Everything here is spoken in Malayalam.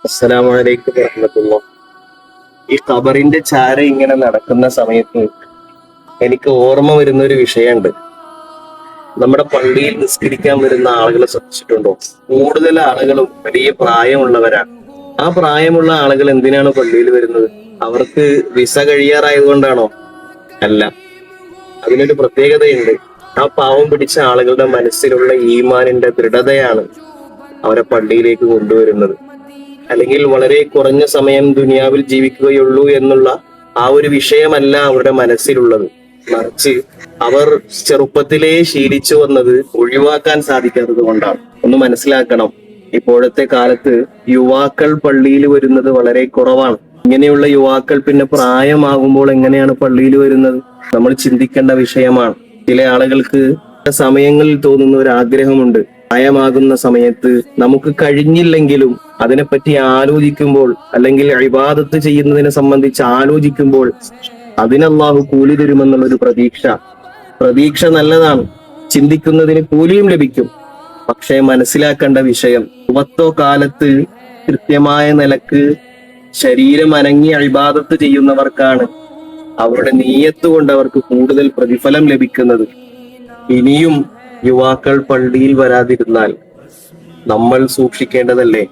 അസ്സലാമു അലൈക്കും വറഹ്മത്തുള്ളാഹി. ഈ ഖബറിന്റെ ചാര ഇങ്ങനെ നടക്കുന്ന സമയത്ത് എനിക്ക് ഓർമ്മ വരുന്ന ഒരു വിഷയമുണ്ട്. നമ്മുടെ പള്ളിയിൽ നിസ്കരിക്കാൻ വരുന്ന ആളുകളെ ശ്രദ്ധിച്ചിട്ടുണ്ടോ? കൂടുതൽ ആളുകളും വലിയ പ്രായമുള്ളവരാണ്. ആ പ്രായമുള്ള ആളുകൾ എന്തിനാണ് പള്ളിയിൽ വരുന്നത്? അവർക്ക് വിസ കഴിയാറായത് കൊണ്ടാണോ? അല്ല, അതിനൊരു പ്രത്യേകതയുണ്ട്. ആ പാവം പിടിച്ച ആളുകളുടെ മനസ്സിലുള്ള ഈമാനിന്റെ ദൃഢതയാണ് അവരെ പള്ളിയിലേക്ക് കൊണ്ടുവരുന്നത്. അല്ലെങ്കിൽ വളരെ കുറഞ്ഞ സമയം ദുനിയാവിൽ ജീവിക്കുകയുള്ളൂ എന്നുള്ള ആ ഒരു വിഷയമല്ല അവരുടെ മനസ്സിലുള്ളത്. മറിച്ച് അവർ ചെറുപ്പത്തിലേ ശീലിച്ചു വന്നത് ഒഴിവാക്കാൻ സാധിക്കാത്തത് കൊണ്ടാണ്. ഒന്ന് മനസ്സിലാക്കണം, ഇപ്പോഴത്തെ കാലത്ത് യുവാക്കൾ പള്ളിയിൽ വരുന്നത് വളരെ കുറവാണ്. ഇങ്ങനെയുള്ള യുവാക്കൾ പിന്നെ പ്രായമാകുമ്പോൾ എങ്ങനെയാണ് പള്ളിയിൽ വരുന്നത്? നമ്മൾ ചിന്തിക്കേണ്ട വിഷയമാണ്. ചില ആളുകൾക്ക് സമയങ്ങളിൽ തോന്നുന്ന ഒരു ആഗ്രഹമുണ്ട്. പ്രായമാകുന്ന സമയത്ത് നമുക്ക് കഴിഞ്ഞില്ലെങ്കിലും അതിനെപ്പറ്റി ആലോചിക്കുമ്പോൾ, അല്ലെങ്കിൽ ഇബാദത്ത് ചെയ്യുന്നതിനെ സംബന്ധിച്ച് ആലോചിക്കുമ്പോൾ അതിന് അല്ലാഹു കൂലി തരുമെന്നുള്ളൊരു പ്രതീക്ഷ നല്ലതാണ്. ചിന്തിക്കുന്നതിന് കൂലിയും ലഭിക്കും. പക്ഷേ മനസ്സിലാക്കേണ്ട വിഷയം, യുവത്വ കാലത്ത് കൃത്യമായ നിലക്ക് ശരീരം അനങ്ങി ഇബാദത്ത് ചെയ്യുന്നവർക്കാണ് അവരുടെ നീയത്ത് കൊണ്ട് അവർക്ക് കൂടുതൽ പ്രതിഫലം ലഭിക്കുന്നത്. ഇനിയും യുവാക്കൾ പള്ളിയിൽ വരാതിരുന്നാൽ നമ്മൾ സൂക്ഷിക്കേണ്ടതല്ലേ?